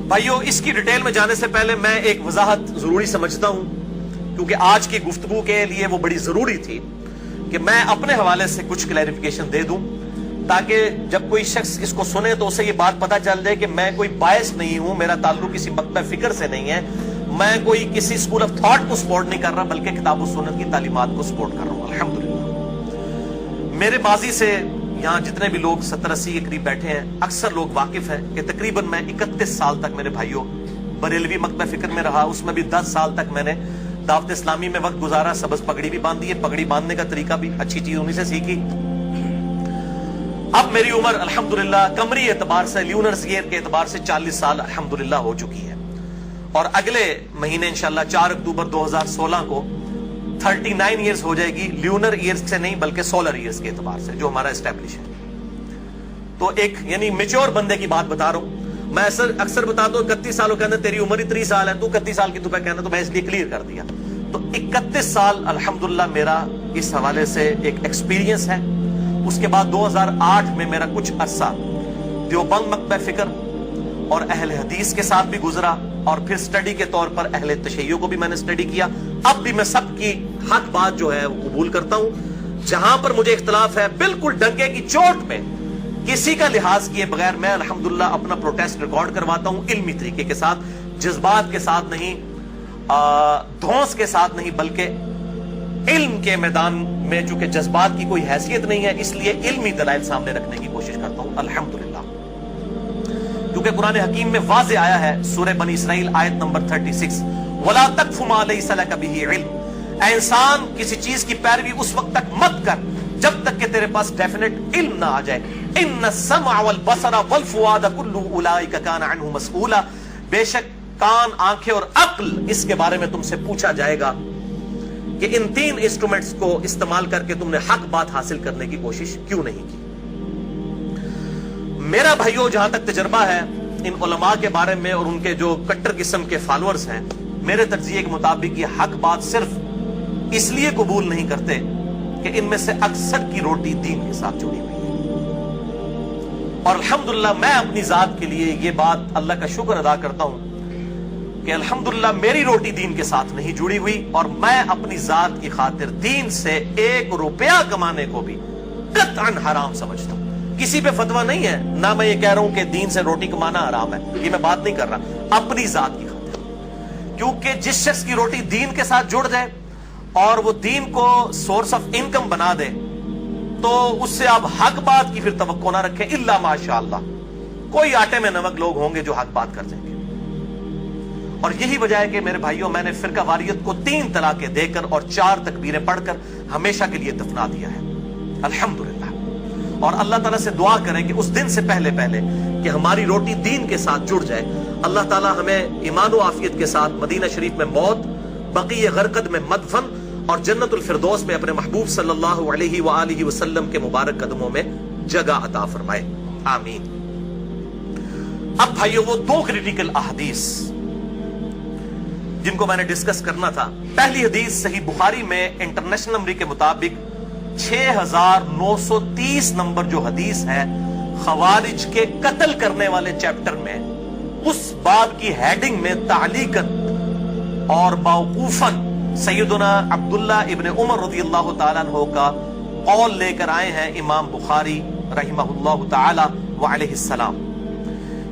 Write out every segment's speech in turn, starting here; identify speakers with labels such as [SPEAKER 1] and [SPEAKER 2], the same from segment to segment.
[SPEAKER 1] بھائیو اس کی ڈیٹیل میں جانے سے پہلے میں ایک وضاحت ضروری سمجھتا ہوں، کیونکہ آج کی گفتگو کے لیے وہ بڑی ضروری تھی کہ میں اپنے حوالے سے کچھ کلیریفیکیشن دے دوں، تاکہ جب کوئی شخص اس کو سنے تو اسے یہ بات پتہ چل جائے کہ میں کوئی باعث نہیں ہوں، میرا تعلق کسی مکتب فکر سے نہیں ہے، میں کوئی کسی اسکول آف تھاٹ کو سپورٹ نہیں کر رہا، بلکہ کتاب و سنت کی تعلیمات کو سپورٹ کر رہا ہوں الحمدللہ۔ میرے ماضی سے یہاں جتنے بھی لوگ 70-80 کے قریب بیٹھے ہیں، اکثر لوگ واقف ہیں کہ تقریباً میں 31 سال تک میرے بھائیوں بریلوی مکتب فکر میں رہا، اس میں بھی 10 سال تک میں نے دعوت اسلامی میں وقت گزارا، سبز پگڑی بھی باندھی ہے، پگڑی باندھنے کا طریقہ بھی اچھی چیز انہی سے سیکھی۔ اب میری عمر الحمدللہ قمری اعتبار سے، لیونرز ایئر کے اعتبار سے 40 سال الحمدللہ ہو چکی ہے، اور اگلے مہینے انشاءاللہ 4 اکتوبر 2016 کو 39 ایئرز ہو جائے گی، لیونر ایئرز سے نہیں بلکہ سولر ایئرز کے اعتبار سے جو ہمارا اسٹیبلش ہے۔ تو ایک یعنی میچور بندے کی بات بتا رہا ہوں۔ میں اکثر بتاتا ہوں 31 سالوں کے اندر تیری عمر ہی 30 سال ہے، تو 31 سال کی تو کہنا، تو میں اس لیے کلیئر کر دیا۔ تو 31 سال الحمدللہ میرا اس حوالے سے ایک ایکسپیرینس ہے۔ اس کے بعد 2008 میں میرا کچھ عرصہ دیوبند مکتب فکر اور اہل حدیث کے ساتھ بھی گزرا، اور پھر سٹڈی کے طور پر اہل تشیع کو بھی میں نے سٹڈی کیا۔ اب بھی میں سب کی حق بات جو ہے وہ قبول کرتا ہوں، جہاں پر مجھے اختلاف ہے بالکل ڈنکے کی چوٹ میں کسی کا لحاظ کیے بغیر میں الحمدللہ اپنا پروٹیسٹ ریکارڈ کرواتا ہوں، علمی طریقے کے ساتھ، جذبات کے ساتھ نہیں، دھونس کے ساتھ نہیں، بلکہ علم کے میدان میں چونکہ جذبات کی کوئی حیثیت نہیں ہے، اس لیے علمی دلائل سامنے رکھنے کی کوشش کرتا ہوں الحمدللہ۔ کیونکہ قرآن حکیم میں واضح آیا ہے، سورہ بنی اسرائیل آیت نمبر 36، وَلَا تَقْفُ مَا لَيْسَ لَكَ بِهِ عِلْمٌ، اے انسان کسی چیز کی پیروی اس وقت تک مت کر جب تک کہ تیرے پاس ڈیفینٹ علم نہ آ جائے۔ ان السمع والبصر والفؤاد كل اولئک کان عنہ مسئولا، بے شک کان، آنکھیں اور عقل، اس کے بارے میں تم سے پوچھا جائے گا کہ ان 3 انسٹرومنٹس کو استعمال کر کے تم نے حق بات حاصل کرنے کی کوشش کیوں نہیں کی۔ میرا بھائیوں جہاں تک تجربہ ہے ان علماء کے بارے میں اور ان کے جو کٹر قسم کے فالورز ہیں، میرے تجزیے کے مطابق یہ حق بات صرف اس لیے قبول نہیں کرتے کہ ان میں سے اکثر کی روٹی دین کے ساتھ جڑی ہوئی ہے، اور الحمدللہ میں اپنی ذات کے لیے یہ بات اللہ کا شکر ادا کرتا ہوں کہ الحمدللہ میری روٹی دین کے ساتھ نہیں جڑی ہوئی، اور میں اپنی ذات کی خاطر دین سے 1 روپیہ کمانے کو بھی قطعاً حرام سمجھتا ہوں۔ کسی پہ فتویٰ نہیں ہے، نہ میں یہ کہہ رہا ہوں کہ دین سے روٹی کمانا حرام ہے، یہ میں بات نہیں کر رہا، اپنی ذات کی خاطر، کیونکہ جس شخص کی روٹی دین کے ساتھ جڑ جائے اور وہ دین کو سورس آف انکم بنا دے، تو اس سے آپ حق بات کی پھر توقع نہ رکھیں الا ماشاءاللہ۔ کوئی آٹے میں نمک لوگ ہوں گے جو حق بات کر جائیں گے، اور یہی وجہ ہے کہ میرے بھائیوں میں نے فرقہ واریت کو 3 طلاقیں دے کر اور 4 تکبیریں پڑھ کر ہمیشہ کے لیے دفنا دیا ہے الحمدللہ۔ اور اللہ تعالیٰ سے دعا کریں کہ اس دن سے پہلے کہ ہماری روٹی دین کے ساتھ جڑ جائے، اللہ تعالیٰ ہمیں ایمان و عافیت کے ساتھ مدینہ شریف میں موت، بقیع غرقد میں مدفن، اور جنت الفردوس میں اپنے محبوب صلی اللہ علیہ وآلہ وسلم کے مبارک قدموں میں جگہ عطا فرمائے، آمین۔ اب بھائیو وہ 2 کریٹیکل احادیث جن کو میں نے ڈسکس کرنا تھا۔ پہلی حدیث صحیح بخاری میں انٹرنیشنل نمبر کے مطابق 6930 نمبر جو حدیث ہے، خوارج کے قتل کرنے والے چیپٹر میں، اس باب کی ہیڈنگ میں تعلیقاً اور موقوفاً سیدنا عبداللہ ابن عمر رضی اللہ تعالیٰ عنہ کا قول لے کر آئے ہیں امام بخاری رحمہ اللہ تعالی وعلیہ السلام،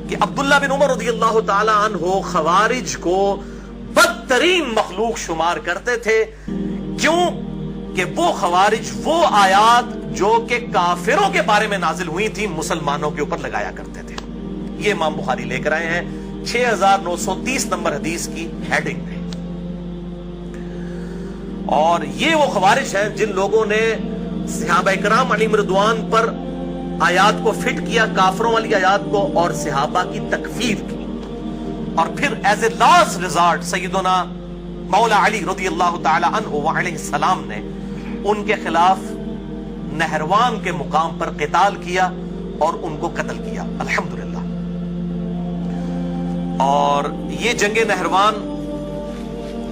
[SPEAKER 1] کہ عبداللہ بن عمر رضی اللہ تعالی عنہ خوارج کو بدترین مخلوق شمار کرتے تھے۔ کیوں؟ کہ وہ خوارج وہ آیات جو کہ کافروں کے بارے میں نازل ہوئی تھی مسلمانوں کے اوپر لگایا کرتے تھے۔ یہ امام بخاری لے کر آئے ہیں 6930 نمبر حدیث کی ہیڈنگ میں، اور یہ وہ خوارج ہیں جن لوگوں نے صحابہ کرام علیہم رضوان پر آیات کو فٹ کیا، کافروں والی آیات کو، اور صحابہ کی تکفیر کی، اور پھر ایز اے لاسٹ ریزارٹ سیدنا مولا علی رضی اللہ تعالی عنہ وعلیہ السلام نے ان کے خلاف نہروان کے مقام پر قتال کیا اور ان کو قتل کیا الحمدللہ۔ اور یہ جنگ نہروان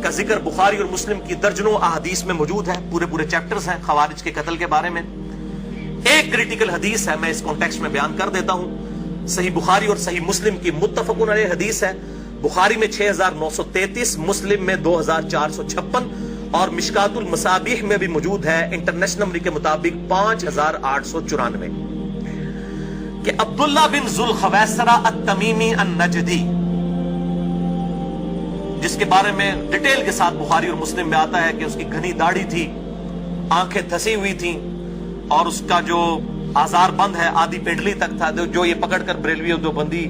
[SPEAKER 1] کا ذکر بخاری اور مسلم کی درجنوں احادیث میں موجود ہے، پورے چیپٹرز ہیں خوارج کے قتل کے بارے میں۔ ایک کریٹیکل حدیث ہے، میں اس کانٹیکسٹ میں بیان کر دیتا ہوں۔ صحیح بخاری اور صحیح مسلم کی متفقن علیہ حدیث ہے. بخاری میں 6933، مسلم میں 2456 اور مشکات المصابیح میں بھی موجود ہے انٹرنیشنل نمبر کے مطابق 5894 کہ عبداللہ بن ذوالخویسرہ التمیمی النجدی، جس کے بارے میں ڈیٹیل کے ساتھ بخاری اور مسلم میں آتا ہے کہ اس کی گھنی داڑھی تھی، آنکھیں دھسی ہوئی تھیں اور اس کا جو آزار بند ہے آدھی پنڈلی تک تھا، جو یہ پکڑ کر بریلوی اور دیوبندی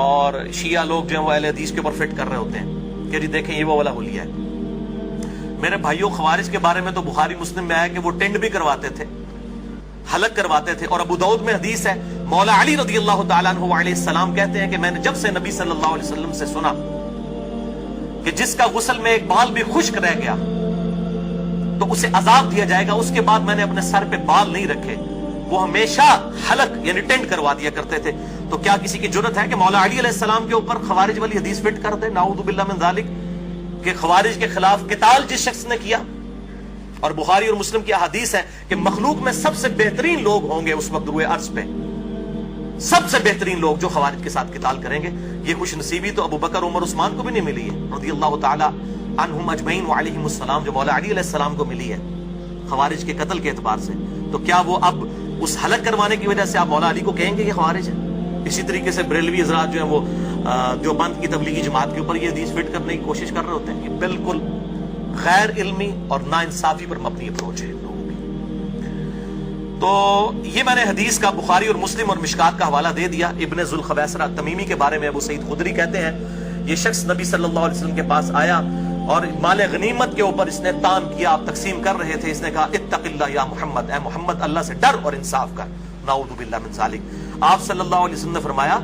[SPEAKER 1] اور شیعہ لوگ جو ہیں وہ اہل حدیث کے اوپر فٹ کر رہے ہوتے ہیں کہ جی دیکھیں یہ وہ والا حلیہ ہے. میرے بھائیوں، خوارج کے بارے میں تو بخاری مسلم میں آیا کہ وہ ٹینڈ بھی کرواتے تھے، حلق کرواتے تھے. اور ابو داؤد میں حدیث ہے، مولا علی رضی اللہ تعالیٰ عنہ علیہ السلام کہتے ہیں کہ میں نے جب سے نبی صلی اللہ علیہ وسلم سے سنا کہ جس کا غسل میں ایک بال بھی خشک رہ گیا تو اسے عذاب دیا جائے گا، اس کے بعد میں نے اپنے سر پہ بال نہیں رکھے. وہ ہمیشہ حلق یعنی ٹینڈ کروا دیا کرتے تھے. تو کیا کسی کی جرت ہے کہ مولا علی علیہ السلام کے اوپر خوارج والی حدیث فٹ کر دے؟ نعوذ باللہ من ذالک، کہ خوارج کے خلاف قتال جس شخص نے کیا. اور بخاری اور مسلم کی احادیث ہے کہ مخلوق میں سب سے بہترین لوگ ہوں گے اس وقت روئے عرض پہ، سب سے بہترین لوگ جو خوارج کے ساتھ قتال کریں گے. یہ خوش نصیبی تو ابو بکر عمر عثمان کو بھی نہیں ملی ہے رضی اللہ تعالی عنہم اجمعین وعلیہم السلام، جو مولا علی علیہ السلام کو ملی ہے خوارج کے قتل کے اعتبار سے. تو کیا وہ اب اس حلق کروانے کی وجہ سے آپ مولا علی کو کہیں گے کہ خوارج ہے؟ اسی طریقے سے بریلوی حضرات جو ہیں وہ دیوبند کی تبلیغی جماعت کے اوپر یہ حدیث فٹ کرنے کی کوشش کر رہے ہوتے ہیں. یہ بالکل غیر علمی اور ناانصافی پر مبنی اپروچ ہے لوگوں کی. تو یہ میں نے حدیث کا بخاری اور مسلم اور مشکات کا حوالہ دے دیا. ابن ذوالخویسرہ تمیمی کے بارے میں ابو سعید خدری کہتے ہیں یہ شخص نبی صلی اللہ علیہ وسلم کے پاس آیا اور مال غنیمت کے اوپر اس نے تان کیا، آپ تقسیم کر رہے تھے. اس نے کہا اتق اللہ یا محمد، اے محمد اللہ سے ڈر اور انصاف کر. نعوذ باللہ من ذالک. آپ صلی اللہ علیہ وسلم نے فرمایا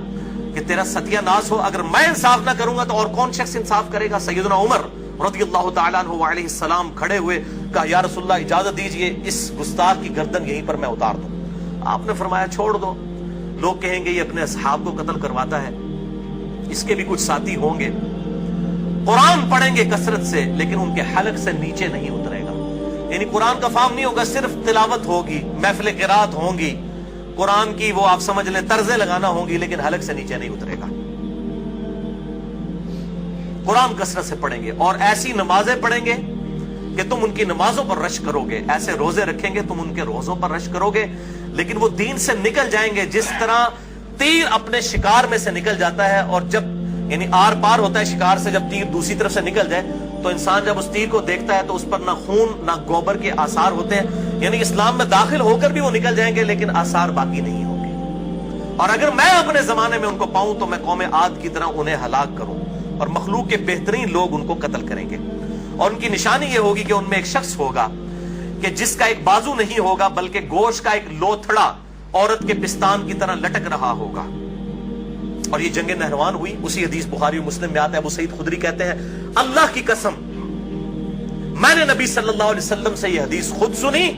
[SPEAKER 1] کہ تیرا ستیہ ناس ہو، اگر میں انصاف نہ کروں گا تو اور کون شخص انصاف کرے گا؟ سیدنا عمر رضی اللہ تعالیٰ عنہ علیہ السلام کھڑے ہوئے، کہا یا رسول اللہ اجازت دیجئے اس گستاخ کی گردن یہیں پر میں اتار دوں. آپ نے فرمایا چھوڑ دو، لوگ کہیں گے یہ اپنے اصحاب کو قتل کرواتا ہے، اس کے بھی کچھ ساتھی ہوں گے، قرآن پڑھیں گے کثرت سے لیکن ان کے حلق سے نیچے نہیں اترے گا. یعنی قرآن کا فہم نہیں ہوگا، صرف تلاوت ہوگی، محفل قرات ہوں گی، قرآن کی وہ آپ سمجھ لیں طرزیں لگانا ہوں گی لیکن حلق سے نیچے نہیں اترے گا. قرآن کثرت سے پڑھیں گے اور ایسی نمازیں پڑھیں گے کہ تم ان کی نمازوں پر رش کرو گے، ایسے روزے رکھیں گے تم ان کے روزوں پر رش کرو گے، لیکن وہ دین سے نکل جائیں گے جس طرح تیر اپنے شکار میں سے نکل جاتا ہے. اور جب یعنی آر پار ہوتا ہے شکار سے، جب تیر دوسری طرف سے نکل جائے تو انسان جب اس تیر کو دیکھتا ہے تو اس پر نہ خون نہ گوبر کے آثار ہوتے ہیں. یعنی اسلام میں داخل ہو کر بھی وہ نکل جائیں گے لیکن آثار باقی نہیں ہوں گے. اور اگر میں اپنے زمانے میں ان کو پاؤں تو میں قوم عاد کی طرح انہیں ہلاک کروں اور مخلوق کے بہترین لوگ ان کو قتل کریں گے. اور ان کی نشانی یہ ہوگی کہ ان میں ایک شخص ہوگا کہ جس کا ایک بازو نہیں ہوگا بلکہ گوشت کا ایک لوتھڑا عورت کے پستان کی طرح لٹک رہا ہوگا. اور یہ جنگ نہروان ہوئی، اسی حدیث بخاری و مسلم میں آتا ہے. ابو سعید خدری کہتے ہیں اللہ کی قسم میں نے نبی صلی اللہ علیہ وسلم سے یہ حدیث خود سنی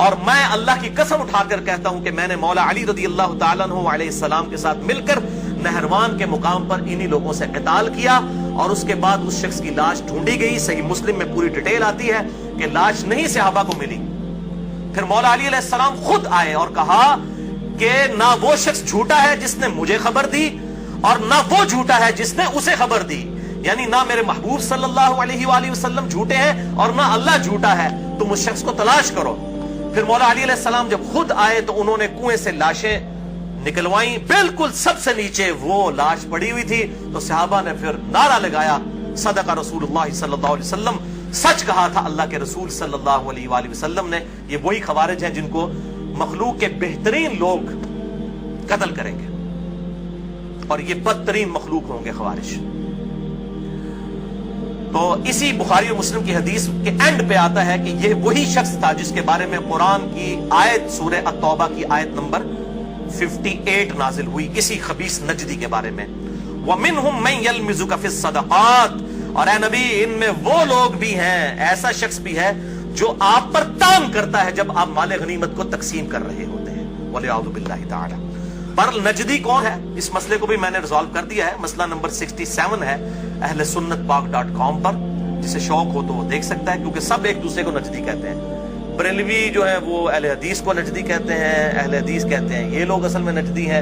[SPEAKER 1] اور میں اللہ کی قسم اٹھا کر کہتا ہوں کہ میں نے مولا علی رضی اللہ تعالیٰ عنہ علیہ السلام کے ساتھ مل کر نہروان کے مقام پر انہی لوگوں سے قتال کیا اور اس کے بعد اس شخص کی لاش ڈھونڈی گئی. صحیح مسلم میں پوری ڈیٹیل آتی ہے کہ لاش نہیں صحابہ کو ملی. پھر مولا علی علیہ السلام خود آئے اور کہا کہ نہ وہ شخص جھوٹا ہے جس نے مجھے خبر دی اور نہ وہ جھوٹا ہے جس نے اسے خبر دی. یعنی نہ میرے محبوب صلی اللہ علیہ وآلہ وسلم جھوٹے ہیں اور نہ اللہ جھوٹا ہے، تم اس شخص کو تلاش کرو. پھر مولا علی علیہ السلام جب خود آئے تو انہوں نے کنویں سے لاشیں نکلوائیں، بالکل سب سے نیچے وہ لاش پڑی ہوئی تھی. تو صحابہ نے پھر نعرہ لگایا صدق رسول اللہ صلی اللہ علیہ وسلم، سچ کہا تھا اللہ کے رسول صلی اللہ علیہ وآلہ وسلم نے. یہ وہی خوارج ہیں جن کو مخلوق کے بہترین لوگ قتل کریں گے اور یہ بدترین مخلوق ہوں گے خوارج. تو اسی بخاری و مسلم کی حدیث کے اینڈ پہ آتا ہے کہ یہ وہی شخص تھا جس کے بارے میں قرآن کی آیت سورہ التوبہ کی آیت نمبر 58 نازل ہوئی اسی خبیث نجدی کے بارے میں. وَمِنْهُمْ مَنْ يَلْمِزُكَ فِي الصَّدَقَاتِ، اور اے نبی ان میں وہ لوگ بھی ہیں، ایسا شخص بھی ہے جو آپ پر تان کرتا ہے جب آپ مال غنیمت کو تقسیم کر رہے ہوتے ہیں. وَلِعَوْذُ بِاللَّهِ تَعَالَى. پر نجدی کون ہے اس مسئلے کو بھی میں نے ریزالو کر دیا ہے. مسئلہ نمبر 67 ہے اہل سنت پاک.com پر، جسے شوق ہو تو وہ دیکھ سکتا ہے کیونکہ سب ایک دوسرے کو نجدی کہتے ہیں. بریلوی جو ہے وہ اہل حدیث کو نجدی کہتے ہیں، اہل حدیث کہتے ہیں یہ لوگ اصل میں نجدی ہیں.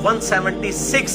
[SPEAKER 1] 176,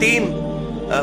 [SPEAKER 1] 3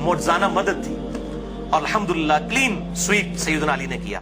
[SPEAKER 1] معجزانہ مدد تھی اور الحمدللہ کلین سویپ سیدنا علی نے کیا.